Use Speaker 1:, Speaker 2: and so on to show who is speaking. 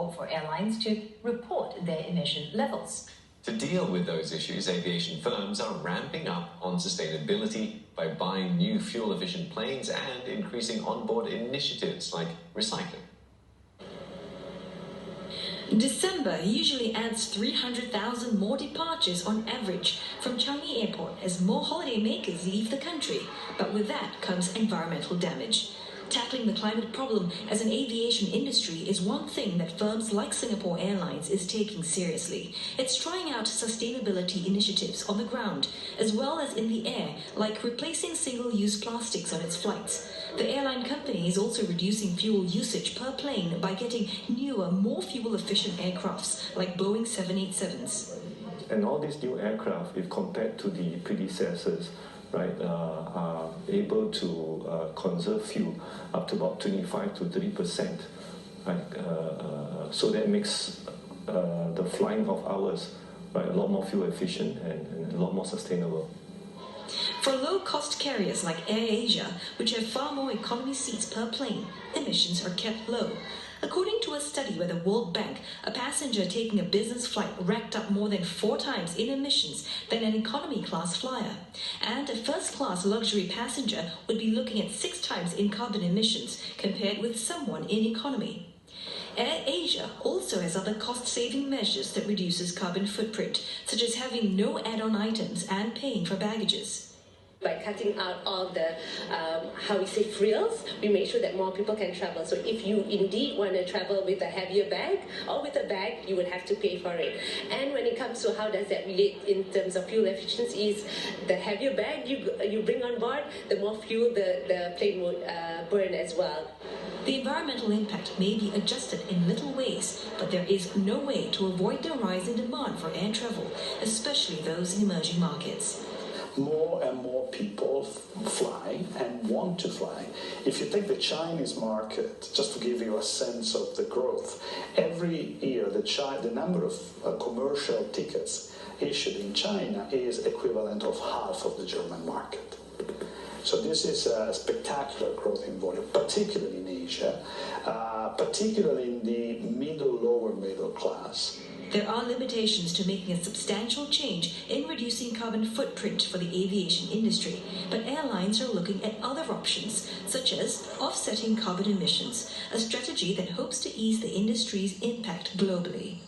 Speaker 1: call for airlines to report their emission levels.
Speaker 2: To deal with those issues, aviation firms are ramping up on sustainability by buying new fuel-efficient planes and increasing onboard initiatives like recycling.
Speaker 3: December usually adds 300,000 more departures on average from Changi Airport as more holidaymakers leave the country. But with that comes environmental damage. Tackling the climate problem as an aviation industry is one thing that firms like Singapore Airlines is taking seriously. It's trying out sustainability initiatives on the ground, as well as in the air, like replacing single-use plastics on its flights. The airline company is also reducing fuel usage per plane by getting newer, more fuel-efficient aircrafts, like Boeing 787s.
Speaker 4: And all these new aircraft, if compared to the predecessors, right, are able to conserve fuel up to about 25 to 30%. Right? So that makes the flying of ours, right, a lot more fuel efficient and a lot more sustainable.
Speaker 3: For low-cost carriers like AirAsia, which have far more economy seats per plane, emissions are kept low. According to a study by the World Bank, a passenger taking a business flight racked up more than 4 times in emissions than an economy-class flyer. And a first-class luxury passenger would be looking at 6 times in carbon emissions compared with someone in economy. AirAsia also has other cost-saving measures that reduces carbon footprint, such as having no add-on items and paying for baggages.
Speaker 5: By cutting out all the, frills, we make sure that more people can travel. So if you indeed want to travel with a heavier bag or with a bag, you would have to pay for it. And when it comes to how does that relate in terms of fuel efficiency, is the heavier bag you bring on board, the more fuel the plane would burn as well.
Speaker 3: The environmental impact may be adjusted in little ways, but there is no way to avoid the rise in demand for air travel, especially those in emerging markets.
Speaker 6: More and more people fly and want to fly. If you take the Chinese market, just to give you a sense of the growth, every year the number of commercial tickets issued in China is equivalent of half of the German market. So this is a spectacular growth in volume, particularly in Asia, particularly in the lower middle class.
Speaker 3: There are limitations to making a substantial change in reducing carbon footprint for the aviation industry, but airlines are looking at other options, such as offsetting carbon emissions, a strategy that hopes to ease the industry's impact globally.